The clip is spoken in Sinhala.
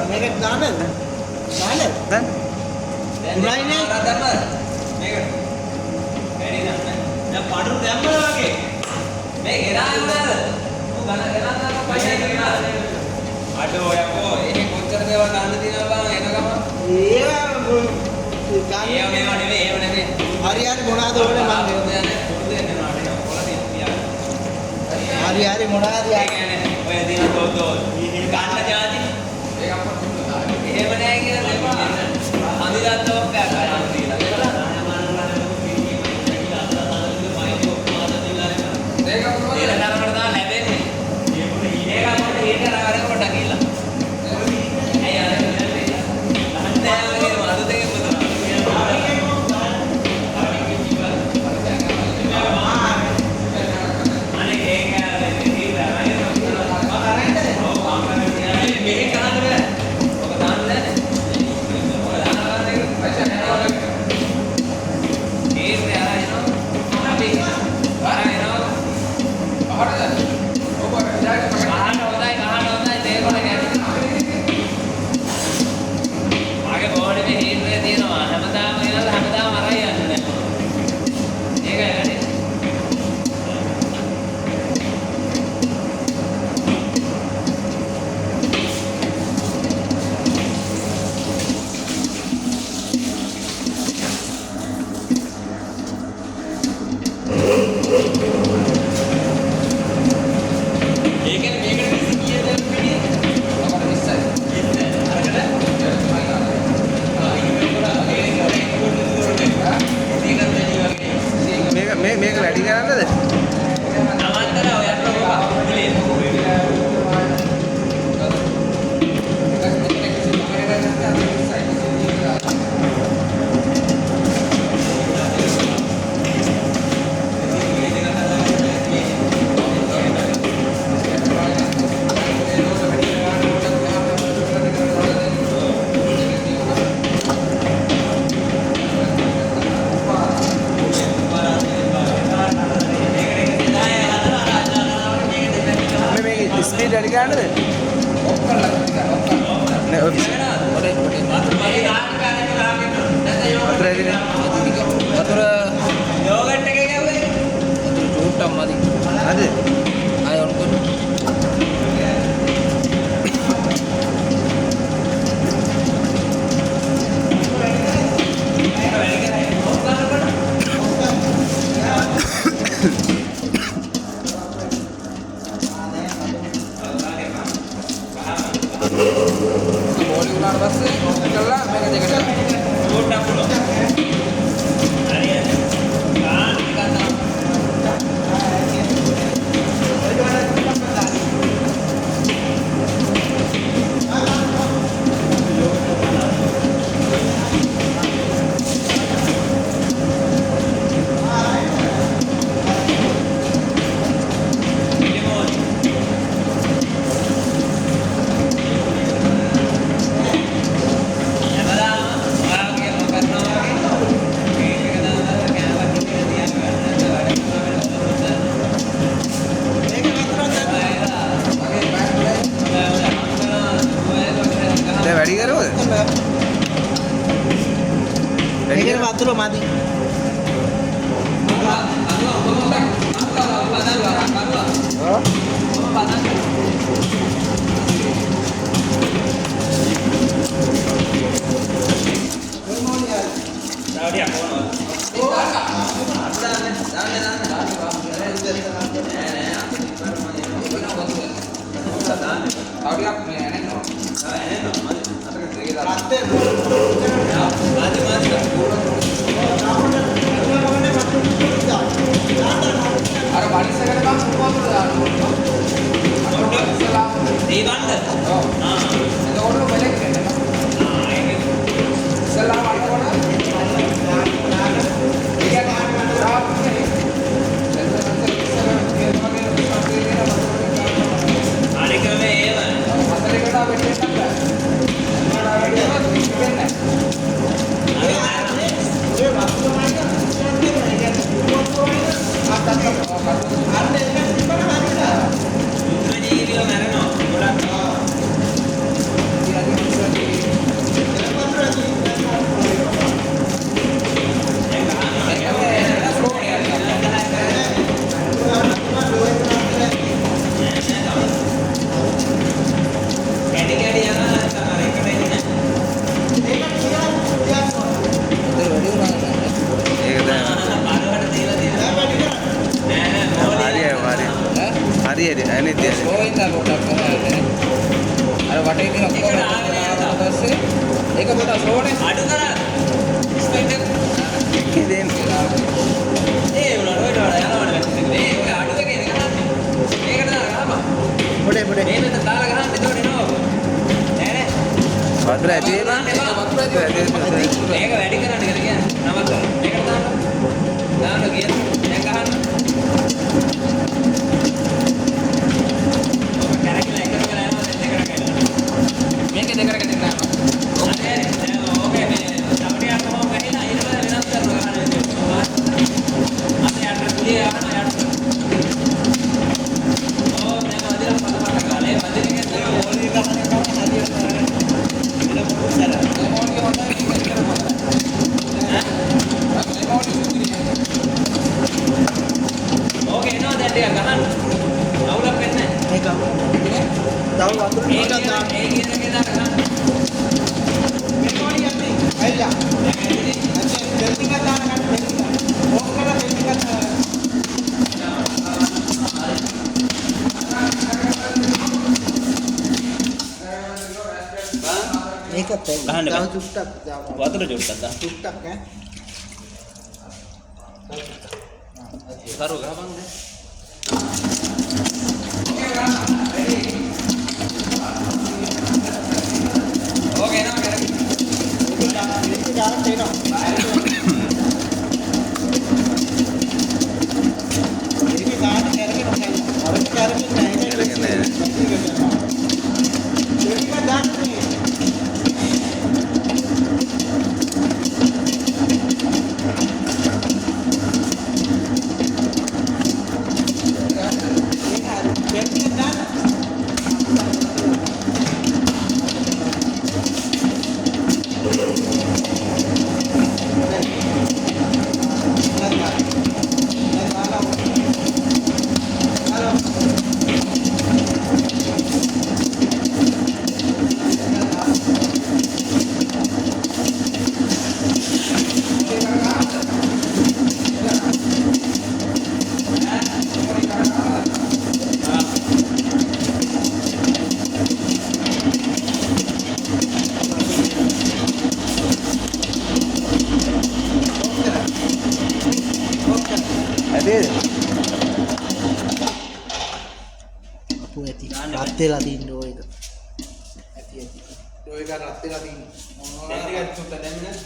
මේක දාන්නද? දාන්නද? දැන් උරයිනේ. මේක වැඩි නෑ. දැන් පඩු දැම්මද වගේ? මේ ගෙනාවේ මොනවාද? ඔය ගෙනාන පයින් ගෙනාන. අඩෝ යකෝ එහෙ කොච්චර දේවල් ගන්න තියෙනවද බලන්න එන ගම. ඒවා මේවා නෙමෙයි ඒව නෙමෙයි. හරි හරි මොනවාද ඕනේ මම හරි හරි මොනවාද ඒ කියන්නේ ඔය දින තෝතෝ ගන්න ජාති ඒක අපට එහෙම නෑ කියලා දෙපා අනිදාත්තෝ පැයක් අරන් දීලා ඒක අපට ලැබෙන්නේ ඒක අපට හේතර ආරේ කොට ගිහලා ඇයි අර නෑ වගේ මඩු දෙකක් බුදුනා මේක වැඩි කරන්නද? නවත්තලා ඔයත් ස්පීඩ් වැඩි කරන්නද? නෑ ඔය වතුර ඇදිනේ. වතුර යෝගට් එකේ ගැව්වේ චූට්ටක් මදි. හරිද? ආය ඔන්න කොන්න. බෝලි උනාට පස්සේ කළා මේක දෙකට චූට්ටක් පුළුවන්. හරියට. ගාන ගන්නවා. දැන් වැඩි කරවද? මේකේ වතුර මදි. අර වලිසකට ගම් වතුර දානවා. ඒ වන්ද? ඔව්. එතකොට බලෙක් වෙනවා. ඒක ඉස්සලා වලවන අනිකමේ ඒව හතරකට වෙටෙන්නත් බෑ. හරි හරි අනේ තියන්නේ. සෝයින්ද පොඩක් කරන්නේ. අර වටේ තියෙන ඔක්කොම පස්සේ ඒක පොඩක් සෝනේ අඩු කරා. ස්පීඩ් එක ඉතින් ඒ උනා රෝඩ් වල යනවනේ. මේ ඔය අඩු එකේ ගහන්නේ. මේකට දාලා ගහපන්. පොඩේ පොඩේ. මේ මෙතන දාලා ගහන්න එතකොට එනවා. නෑ නෑ. වතුර ඇටි වෙනවා. මේක වැඩි කරන්න කියලා කියන්නේ. නමත. මේකට දාන්න. දාන්න ගිය. දැන් ගහන්න. ඔබ කරකිලා එක කරලා යනවා දැන් දෙකට කරලා. මේක දෙකට කරලා යනවා. අනේ දැන් ඕකේ මේ සමඩියක් කොහොම ගහිලා ඊට පස්සේ වෙනස් කරනවා ගහන්න. අනේ යට පුලිය යනවා යට. ඕ දැන් වදින පදපට ගාලේ වදින එකේ ඕලි ගහන එක හරියට ඕකේ නෝ දැන් ටික ගහන්න. අවුලක් වෙන්නේ නැහැ. මේක. තව වතුර ටිකක් දාන්න. ඒ කියන එකේ දාලා ගහන්න. මේ කොහොමද යන්නේ? අයියා. නැත්නම් දෙල් ටිකක් දාන්න ගන්න දෙල් ටික. ඕක කරලා දෙල් ටිකක් මේකත් ගහන්න බෑ. තව චුට්ටක් දාන්න. වතුර ජොට්ටක් දාන්න. චුට්ටක් ඈ. කරු ගහපන් දැන්. ඕකේ නෝ කරගන්න. ඒක දාන්න එනවා. ඒක දාන්න කරගෙන නැහැ. අර කරගෙන නැහැ. කරගෙන නැහැ. ඒක දාන්න. ඇටි අපු ඇති. රත් වෙලා තින්න ඕක. ඇති ඇති. දැන් ටිකක් චුට්ටක් දැම්මද?